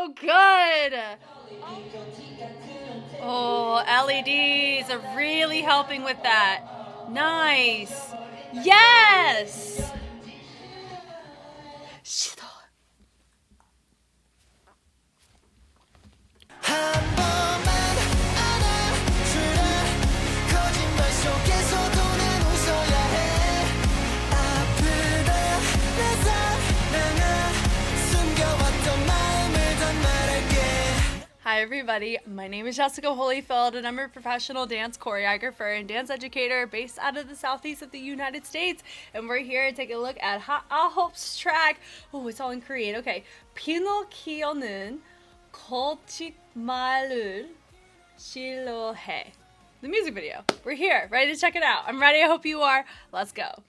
so good. Oh, LEDs are really helping with that. Nice. Yes. 시도. Hi everybody, my name is Jessica Holyfield and I'm a professional dance choreographer and dance educator based out of the southeast of the United States. And we're here to take a look at AHOF's track. Oh, it's all in Korean. Okay. 피노키오는 거짓말을 싫어해. The music video. We're here, ready to check it out. I'm ready, I hope you are. Let's go.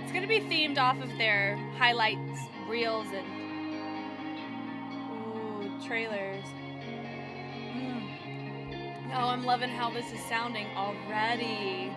It's gonna be themed off of their highlights, reels, and trailers. Oh, I'm loving how this is sounding already.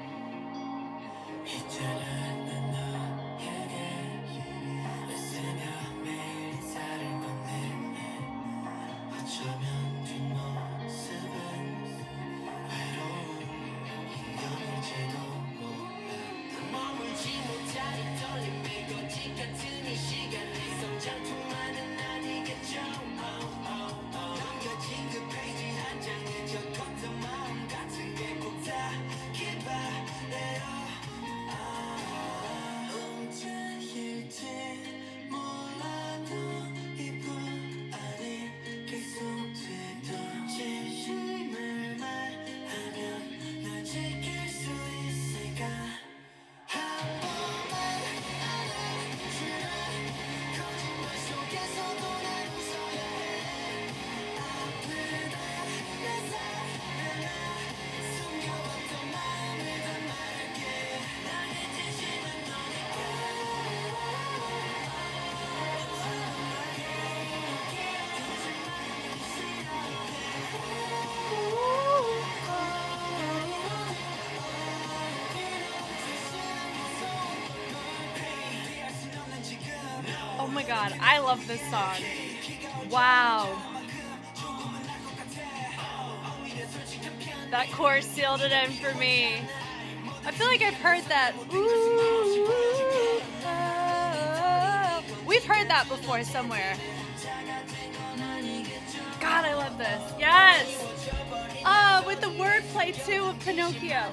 Oh my god, I love this song. Wow. That chorus sealed it in for me. I feel like I've heard that. Ooh, oh. We've heard that before somewhere. God, I love this. Yes! With the wordplay too of Pinocchio.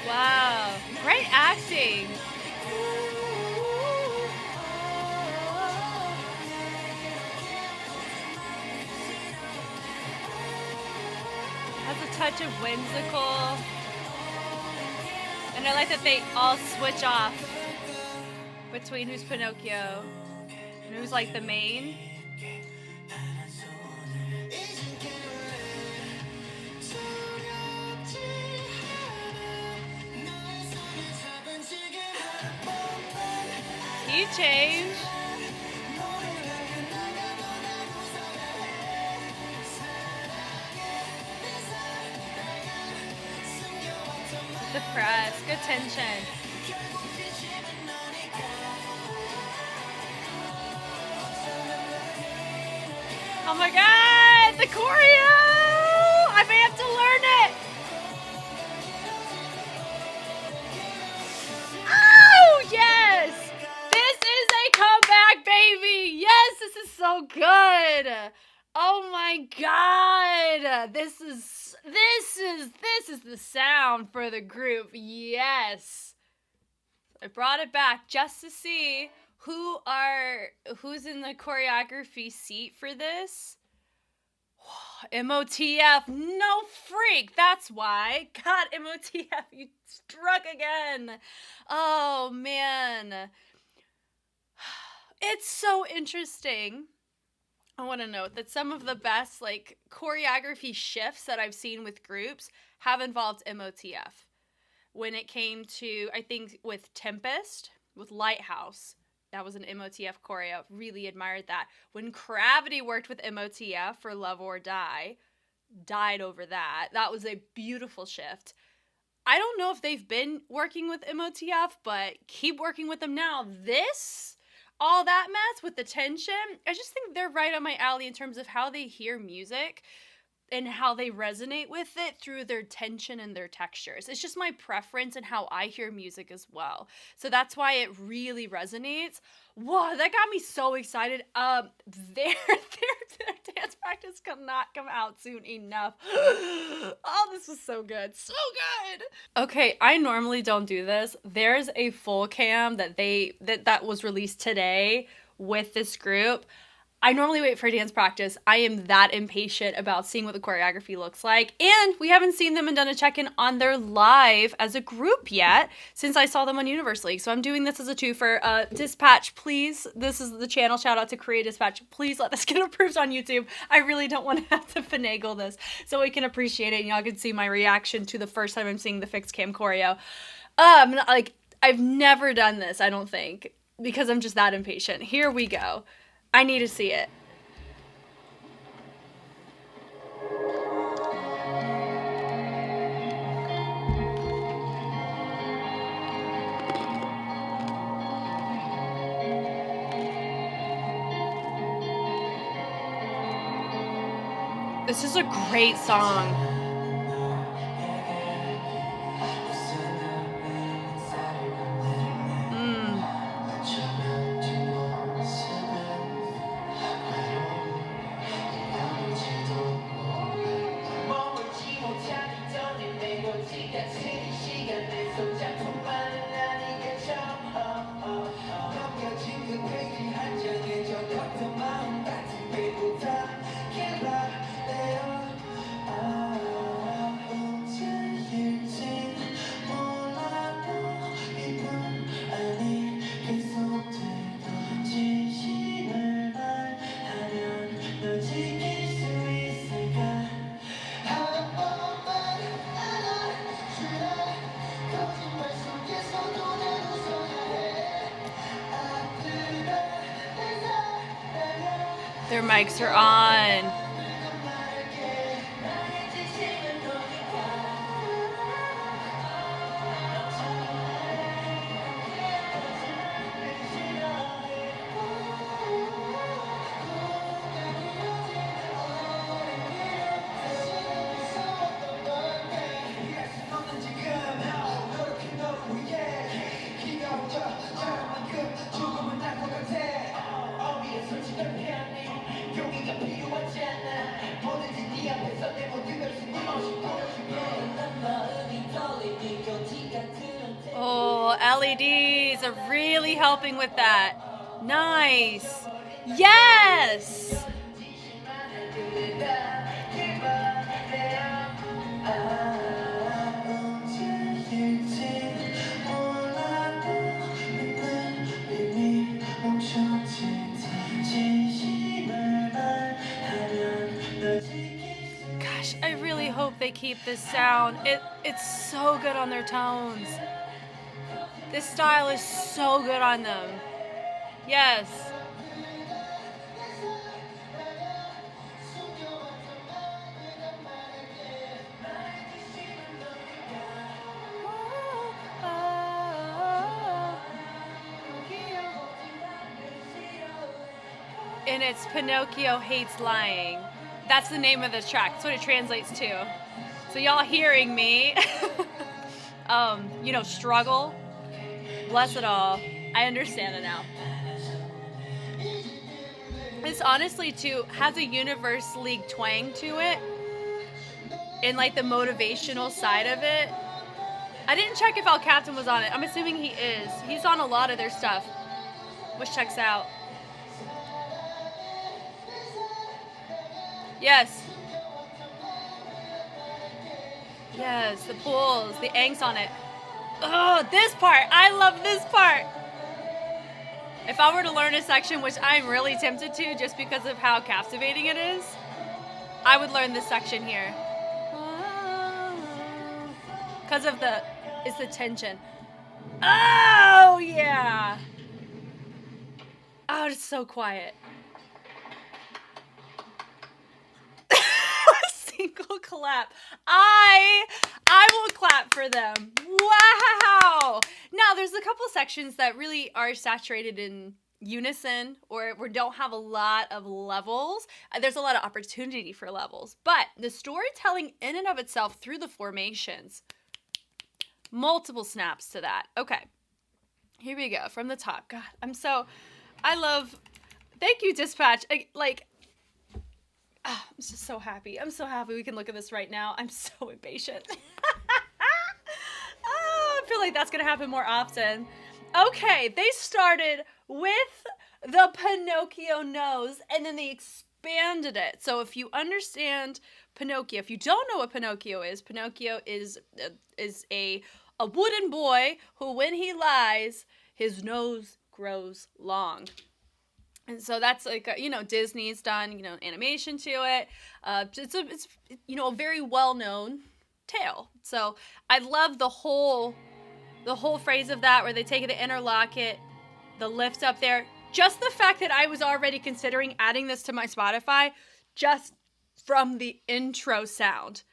Wow, great acting. Has a touch of whimsical. And I like that they all switch off between who's Pinocchio and who's like the main. Key change. The press, good tension. Oh my god, the choreo! I may have to learn it. Oh, yes! This is a comeback, baby! Yes, this is so good! Oh my god! This is the sound for the group. Yes. I brought it back just to see who's in the choreography seat for this. MOTF, no freak. That's why. God, MOTF, you struck again. Oh man. It's so interesting. I want to note that some of the best like choreography shifts that I've seen with groups have involved MOTF. When it came to, I think with Tempest, with Lighthouse, that was an MOTF choreo. Really admired that. When Gravity worked with MOTF for Love or Die, died over that. That was a beautiful shift. I don't know if they've been working with MOTF, but keep working with them now. This, all that mess with the tension, I just think they're right on my alley in terms of how they hear music and how they resonate with it through their tension and their textures. It's just my preference and how I hear music as well. So that's why it really resonates. Whoa, that got me so excited. Their dance practice cannot come out soon enough. Oh, this was so good. So good. Okay, I normally don't do this. There's a full cam that was released today with this group. I normally wait for dance practice. I am that impatient about seeing what the choreography looks like. And we haven't seen them and done a check-in on their live as a group yet since I saw them on Universaligue. So I'm doing this as a twofer. Dispatch, please. This is the channel. Shout out to Korea Dispatch. Please let this get approved on YouTube. I really don't want to have to finagle this so we can appreciate it and y'all can see my reaction to the first time I'm seeing the fixed cam choreo. I've never done this, I don't think, because I'm just that impatient. Here we go. I need to see it. This is a great song. Their mics are on. Oh, LEDs are really helping with that. Nice. Yes. Gosh, I really hope they keep this sound. It's so good on their tones. This style is so good on them. Yes. And it's Pinocchio Hates Lying. That's the name of the track. That's what it translates to. So y'all hearing me, struggle. Bless it all. I understand it now. This honestly too has a Universaligue twang to it. And like the motivational side of it. I didn't check if El Captain was on it. I'm assuming he is. He's on a lot of their stuff. Which checks out. Yes. Yes, the pulls, the angst on it. Oh, this part. I love this part. If I were to learn a section, which I'm really tempted to just because of how captivating it is, I would learn this section here. Because of it's the tension. Oh, yeah. Oh, it's so quiet. Single clap. I will clap for them. Wow. Now, there's a couple sections that really are saturated in unison or we don't have a lot of levels. There's a lot of opportunity for levels. But the storytelling in and of itself through the formations, multiple snaps to that. Okay. Here we go. From the top. God, thank you, Dispatch. I'm just so happy. I'm so happy we can look at this right now. I'm so impatient. I feel like that's going to happen more often. Okay, they started with the Pinocchio nose, and then they expanded it. So if you understand Pinocchio, if you don't know what Pinocchio is a wooden boy who, when he lies, his nose grows long. And so that's like, Disney's done, animation to it. It's a very well-known tale. So I love the whole phrase of that where they take it to interlock it, the lift up there. Just the fact that I was already considering adding this to my Spotify just from the intro sound.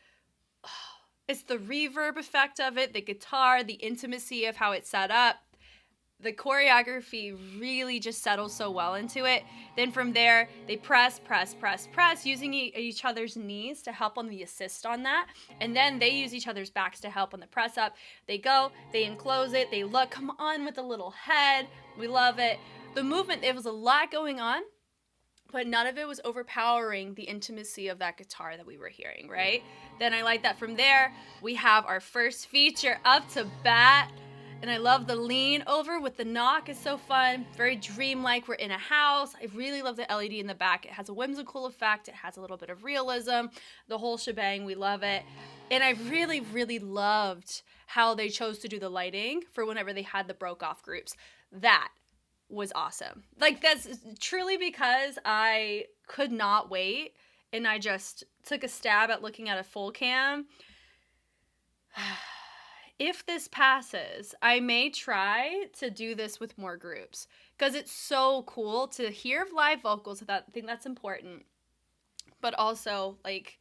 It's the reverb effect of it, the guitar, the intimacy of how it's set up. The choreography really just settles so well into it. Then from there, they press, using each other's knees to help on the assist on that. And then they use each other's backs to help on the press up. They go, they enclose it, they look, come on with the little head. We love it. The movement, there was a lot going on, but none of it was overpowering the intimacy of that guitar that we were hearing, right? Then I like that from there, we have our first feature up to bat. And I love the lean over with the knock. It's so fun. Very dreamlike. We're in a house. I really love the LED in the back. It has a whimsical effect. It has a little bit of realism. The whole shebang. We love it. And I really, really loved how they chose to do the lighting for whenever they had the broke off groups. That was awesome. Like, that's truly because I could not wait. And I just took a stab at looking at a full cam. If this passes, I may try to do this with more groups because it's so cool to hear live vocals. I think that's important, but also like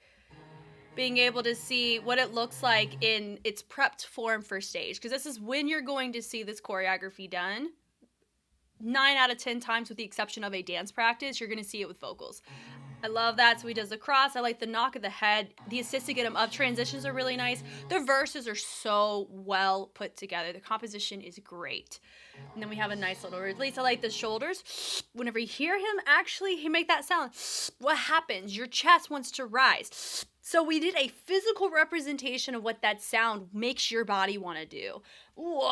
being able to see what it looks like in its prepped form for stage, because this is when you're going to see this choreography done. 9 out of 10 times, with the exception of a dance practice, you're going to see it with vocals. I love that. So he does the cross. I like the knock of the head. The assist to get him up. Transitions are really nice. The verses are so well put together. The composition is great. And then we have a nice little release. I like the shoulders. Whenever you hear him, actually, he make that sound. What happens? Your chest wants to rise. So we did a physical representation of what that sound makes your body want to do. Ooh.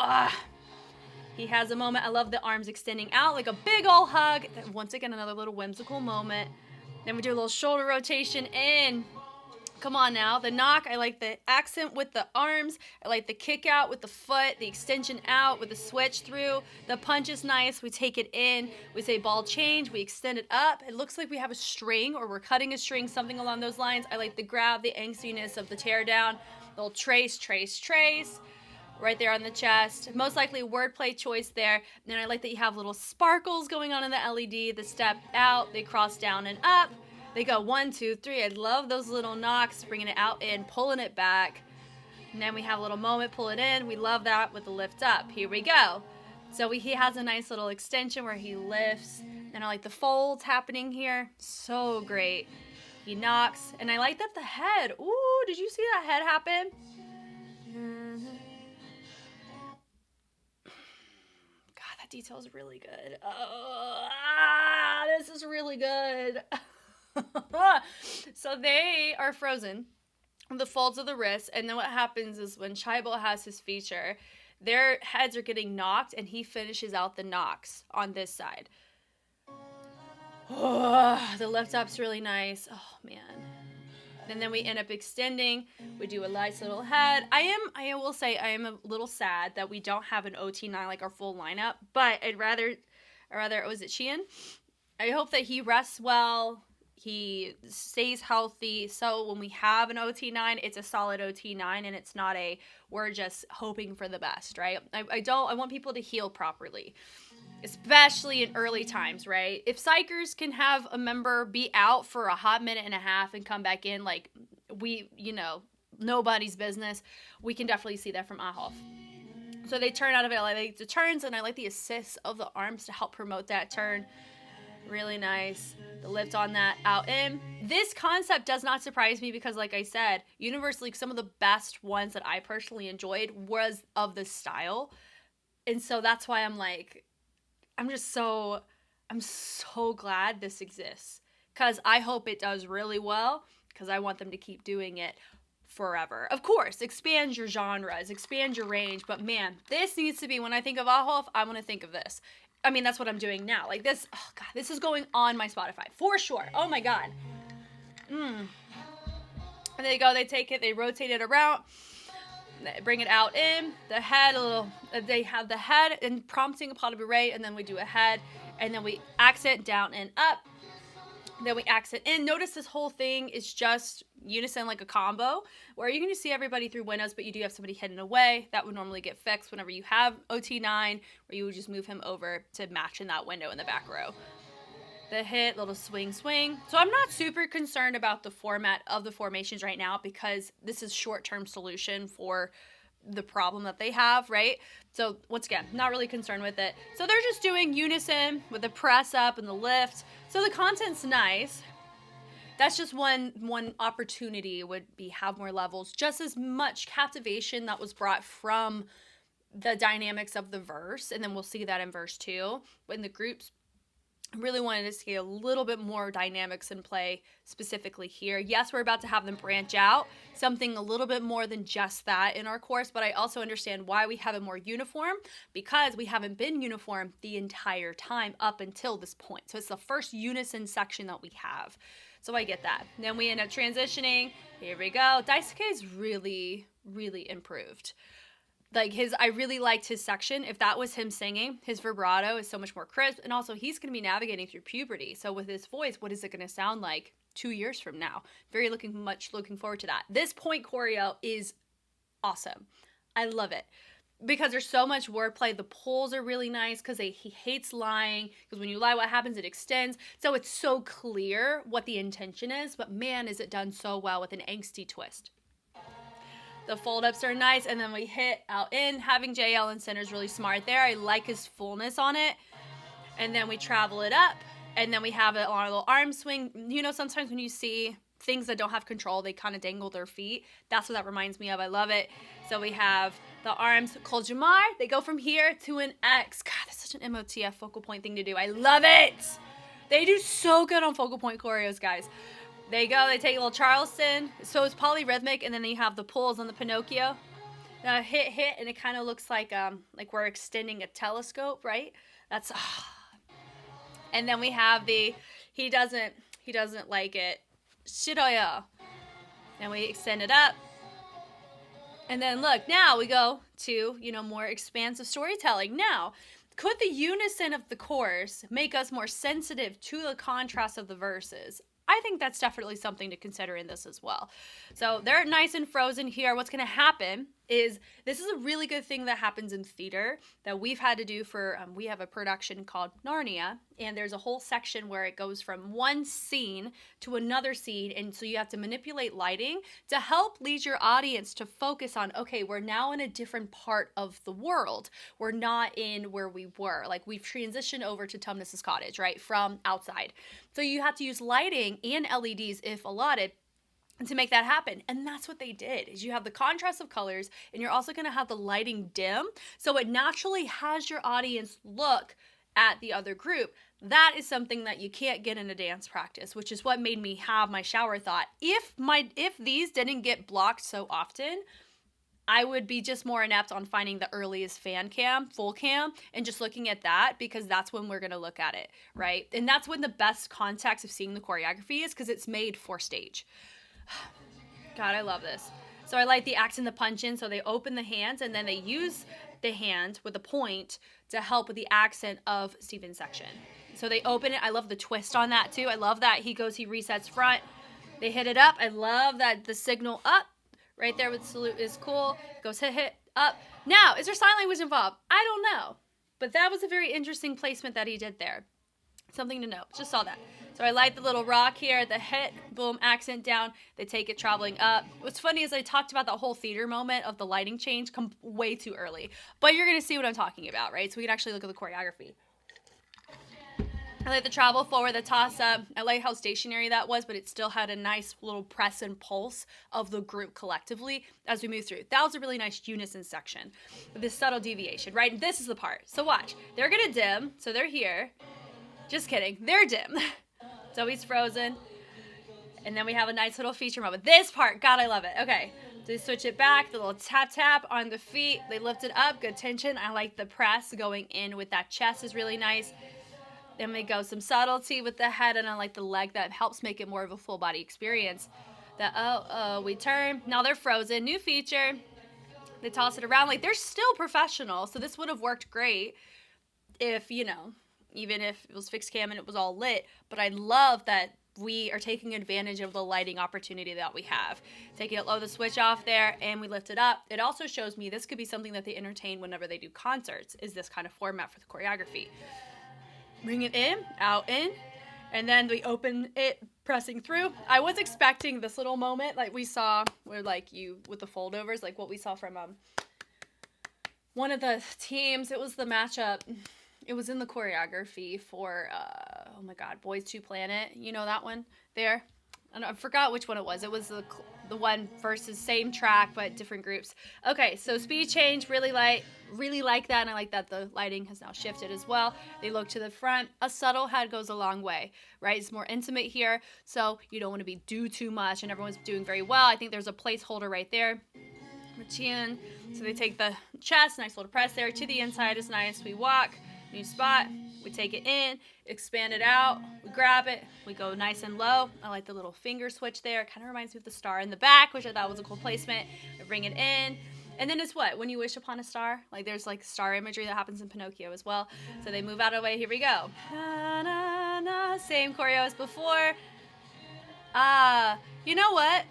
He has a moment. I love the arms extending out like a big old hug. Once again, another little whimsical moment. Then we do a little shoulder rotation in. Come on now. The knock, I like the accent with the arms. I like the kick out with the foot, the extension out with the switch through. The punch is nice. We take it in. We say ball change. We extend it up. It looks like we have a string or we're cutting a string, something along those lines. I like the grab, the angstiness of the tear down. The little trace. Right there on the chest. Most likely wordplay choice there. And I like that you have little sparkles going on in the LED. The step out, they cross down and up. They go 1, 2, 3. I love those little knocks, bringing it out in, pulling it back. And then we have a little moment, pull it in. We love that with the lift up. Here we go. So he has a nice little extension where he lifts. And I like the folds happening here. So great. He knocks. And I like that the head. Ooh, did you see that head happen? Detail is really good. This is really good. So they are frozen, the folds of the wrist, and then what happens is when Chaibo has his feature, their heads are getting knocked, and he finishes out the knocks on this side. The lift up's really nice. Oh man. And then we end up extending. We do a nice little head. I will say I am a little sad that we don't have an OT9 like our full lineup, but or rather, was it Sheehan? I hope that he rests well, he stays healthy, so when we have an OT9, it's a solid OT9, and it's not a, we're just hoping for the best, right? I want people to heal properly, especially in early times, right? If psychers can have a member be out for a hot minute and a half and come back in, like, nobody's business, we can definitely see that from AHOF. So they turn out of it. I like the turns, and I like the assists of the arms to help promote that turn. Really nice. The lift on that out in. This concept does not surprise me because, like I said, universally, some of the best ones that I personally enjoyed was of this style. And so that's why I'm so glad this exists, because I hope it does really well, because I want them to keep doing it forever. Of course, expand your genres, expand your range, but man, this needs to be, when I think of AHOF, I want to think of this. I mean, that's what I'm doing now. Like this, oh God, this is going on my Spotify for sure. Oh my God. And there you go. They take it, they rotate it around, they bring it out in the head a little. They have the head and prompting a pas de bourrée, and then we do a head, and then we accent down and up. Then we accent in. Notice this whole thing is just unison, like a combo, where you can just see everybody through windows, but you do have somebody hidden away. That would normally get fixed whenever you have OT9, where you would just move him over to match in that window in the back row. The hit, little swing, swing. So I'm not super concerned about the format of the formations right now, because this is short-term solution for the problem that they have, right? So once again, not really concerned with it. So they're just doing unison with the press up and the lift. So the content's nice. That's just one opportunity would be have more levels, just as much captivation that was brought from the dynamics of the verse. And then we'll see that in verse 2 when the groups really wanted to see a little bit more dynamics in play specifically here. Yes, we're about to have them branch out, something a little bit more than just that in our course, but I also understand why we have it more uniform, because we haven't been uniform the entire time up until this point. So it's the first unison section that we have. So I get that. Then we end up transitioning. Here we go. Daisuke is really, really improved. Like I really liked his section. If that was him singing, his vibrato is so much more crisp. And also he's going to be navigating through puberty. So with his voice, what is it going to sound like 2 years from now? Looking forward to that. This point choreo is awesome. I love it because there's so much wordplay. The pulls are really nice because he hates lying, because when you lie, what happens? It extends. So it's so clear what the intention is, but man, is it done so well with an angsty twist. The fold-ups are nice, and then we hit out in. Having JL in center is really smart there. I like his fullness on it. And then we travel it up, and then we have it on a little arm swing. You know, sometimes when you see things that don't have control, they kind of dangle their feet. That's what that reminds me of. I love it. So we have the arms, Kol Jamar. They go from here to an X. God, that's such an MOTF focal point thing to do. I love it. They do so good on focal point choreos, guys. There you go. They take a little Charleston. So it's polyrhythmic, and then you have the pulls on the Pinocchio. Hit, and it kind of looks like we're extending a telescope, right? That's and then we have the he doesn't like it. Shiroyo. And we extend it up. And then look, now we go to, more expansive storytelling. Now, could the unison of the chorus make us more sensitive to the contrast of the verses? I think that's definitely something to consider in this as well. So they're nice and frozen here. What's going to happen is, this is a really good thing that happens in theater that we've had to do for, we have a production called Narnia, and there's a whole section where it goes from one scene to another scene, and so you have to manipulate lighting to help lead your audience to focus on, okay, we're now in a different part of the world. We're not in where we were. Like, we've transitioned over to Tumnus's cottage, right, from outside. So you have to use lighting and LEDs if allotted to make that happen. And that's what they did, is you have the contrast of colors, and you're also going to have the lighting dim, so it naturally has your audience look at the other group. That is something that you can't get in a dance practice, which is what made me have my shower thought. If these didn't get blocked so often, I would be just more inept on finding the earliest fan cam, full cam, and just looking at that, because that's when we're going to look at it, right? And that's when the best context of seeing the choreography is, because it's made for stage. God, I love this. So I like the accent, the punch in. So they open the hands and then they use the hand with a point to help with the accent of Steven's section. So they open it. I love the twist on that too. I love that he resets front. They hit it up. I love that the signal up right there with salute is cool. Goes hit up. Now, is there sign language involved? I don't know. But that was a very interesting placement that he did there. Something to note. Just saw that. So I like the little rock here, the hit, boom, accent down. They take it traveling up. What's funny is I talked about that whole theater moment of the lighting change way too early. But you're going to see what I'm talking about, right? So we can actually look at the choreography. I like the travel forward, the toss up. I like how stationary that was, but it still had a nice little press and pulse of the group collectively as we move through. That was a really nice unison section with this subtle deviation, right? And this is the part. So watch. They're going to dim. So they're here. Just kidding. They're dim. So he's frozen. And then we have a nice little feature moment. This part, God, I love it. Okay. So they switch it back. The little tap tap on the feet. They lift it up. Good tension. I like the press going in with that chest is really nice. Then we go some subtlety with the head, and I like the leg that helps make it more of a full body experience. We turn. Now they're frozen. New feature. They toss it around. Like, they're still professional, so this would have worked great if, even if it was fixed cam and it was all lit. But I love that we are taking advantage of the lighting opportunity that we have. Taking it low, the switch off there, and we lift it up. It also shows me this could be something that they entertain whenever they do concerts, is this kind of format for the choreography. Bring it in, out, in, and then we open it, pressing through. I was expecting this little moment like we saw where with the foldovers, like what we saw from one of the teams. It was the matchup. It was in the choreography for, oh my God, Boys to Planet. You know that one there? I forgot which one it was. It was the one versus same track but different groups. Okay, so speed change, really like that, and I like that the lighting has now shifted as well. They look to the front. A subtle head goes a long way, right? It's more intimate here, so you don't want to do too much, and everyone's doing very well. I think there's a placeholder right there. Chin. So they take the chest, nice little press there. To the inside is nice. We walk, new spot. We take it in, expand it out, we grab it, we go nice and low. I like the little finger switch there. It kind of reminds me of the star in the back, which I thought was a cool placement. I bring it in. And then it's what? When you wish upon a star? Like, there's star imagery that happens in Pinocchio as well. So they move out of the way. Here we go. Na, na, na. Same choreo as before. You know what?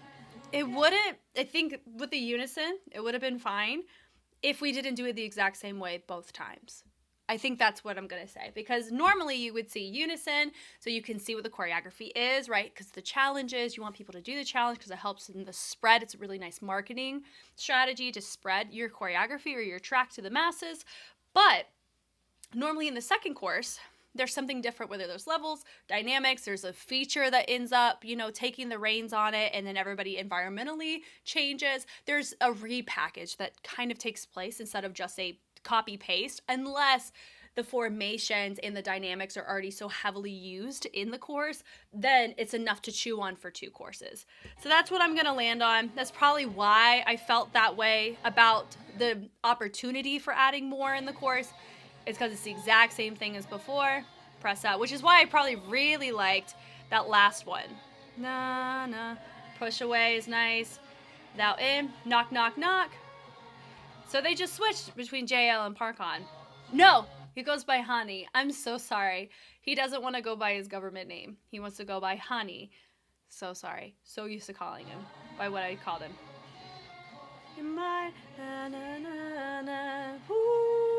I think with the unison, it would have been fine if we didn't do it the exact same way both times. I think that's what I'm going to say, because normally you would see unison so you can see what the choreography is, right? Because the challenge is you want people to do the challenge because it helps in the spread. It's a really nice marketing strategy to spread your choreography or your track to the masses. But normally in the second course, there's something different, whether there's levels, dynamics, there's a feature that ends up, taking the reins on it, and then everybody environmentally changes. There's a repackage that kind of takes place instead of just a copy paste, unless the formations and the dynamics are already so heavily used in the course, then it's enough to chew on for 2 courses. So that's what I'm going to land on. That's probably why I felt that way about the opportunity for adding more in the course. It's because it's the exact same thing as before. Press out, which is why I probably really liked that last one. Na, na. Push away is nice. Without in. Knock, knock, knock. So they just switched between JL and Parkon. No, he goes by Hani. I'm so sorry. He doesn't want to go by his government name. He wants to go by Hani. So sorry. So used to calling him by what I called him. In my na na na na. Ooh,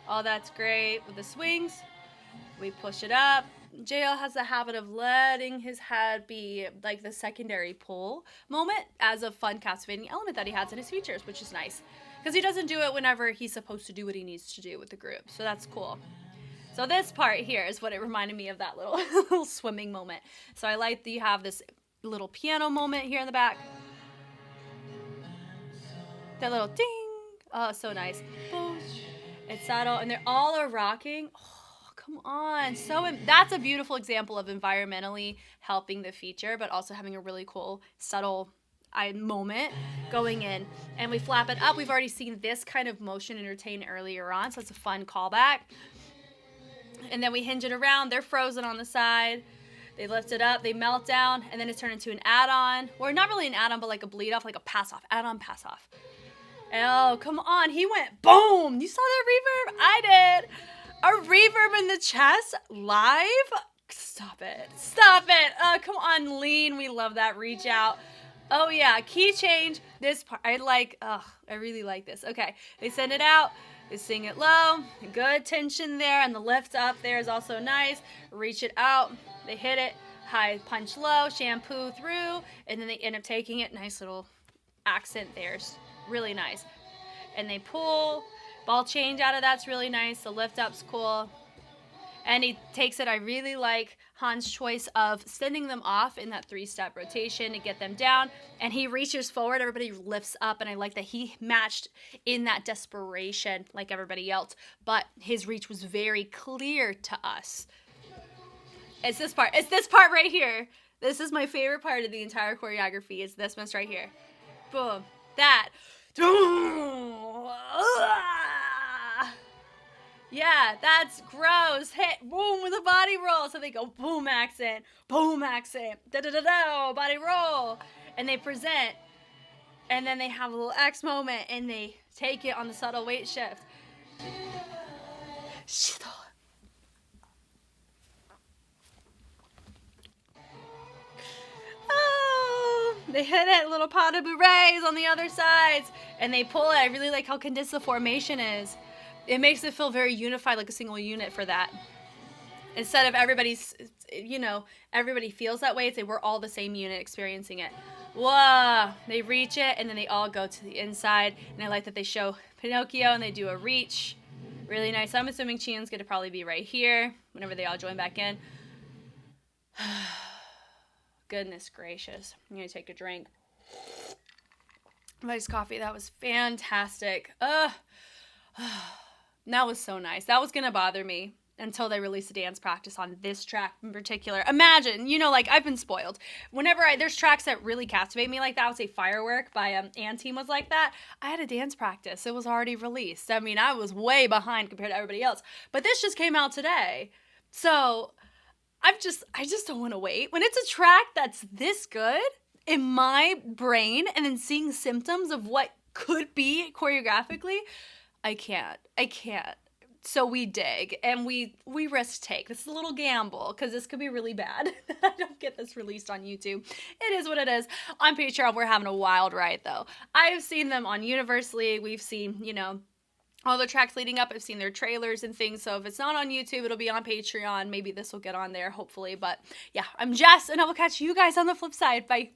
oh, that's great. With the swings, we push it up. JL has the habit of letting his head be like the secondary pull moment as a fun captivating element that he has in his features, which is nice because he doesn't do it whenever he's supposed to do what he needs to do with the group. So that's cool. So this part here is what it reminded me of, that little swimming moment. So I like that you have this little piano moment here in the back. That little ding. Oh, so nice. Boom. It's subtle, and they're all rocking. Oh, come on. That's a beautiful example of environmentally helping the feature, but also having a really cool, subtle moment going in. And we flap it up. We've already seen this kind of motion entertain earlier on, so it's a fun callback. And then we hinge it around. They're frozen on the side. They lift it up, they melt down, and then it's turned into an add-on. Or not really an add-on, but like a bleed off, like a pass-off. Add-on, pass-off. Oh, come on. He went boom. You saw that reverb? I did. A reverb in the chest live? Stop it. Stop it. Come on, lean. We love that. Reach out. Oh, yeah. Key change. This part. I really like this. Okay. They send it out. They sing it low. Good tension there. And the lift up there is also nice. Reach it out. They hit it. High punch low. Shampoo through. And then they end up taking it. Nice little accent there. Really nice. And they pull. Ball change out of that's really nice. The lift up's cool. And he takes it. I really like Han's choice of sending them off in that 3-step rotation to get them down. And he reaches forward. Everybody lifts up. And I like that he matched in that desperation like everybody else. But his reach was very clear to us. It's this part. It's this part right here. This is my favorite part of the entire choreography. It's this one right here. Boom. That. Yeah, that's gross. Hit, boom, with a body roll. So they go boom accent, da-da-da-da, body roll. And they present. And then they have a little X moment and they take it on the subtle weight shift. Oh, they hit it, little pas de bourrées on the other sides. And they pull it. I really like how condensed the formation is. It makes it feel very unified, like a single unit for that. Instead of everybody's, everybody feels that way. It's like we're all the same unit experiencing it. Whoa. They reach it, and then they all go to the inside. And I like that they show Pinocchio, and they do a reach. Really nice. I'm assuming Chian's going to probably be right here whenever they all join back in. Goodness gracious. I'm going to take a drink. Nice coffee. That was fantastic. That was so nice. That was going to bother me until they released a dance practice on this track in particular. Imagine, I've been spoiled. Whenever there's tracks that really captivate me like that, I would say Firework by Anteam was like that. I had a dance practice. It was already released. I mean, I was way behind compared to everybody else. But this just came out today. So I just don't want to wait. When it's a track that's this good in my brain and then seeing symptoms of what could be choreographically, I can't. So we dig and we risk take. This is a little gamble because this could be really bad. I don't get this released on YouTube. It is what it is. On Patreon, we're having a wild ride though. I've seen them on Universally. We've seen, all the tracks leading up. I've seen their trailers and things. So if it's not on YouTube, it'll be on Patreon. Maybe this will get on there, hopefully. But yeah, I'm Jess and I will catch you guys on the flip side. Bye.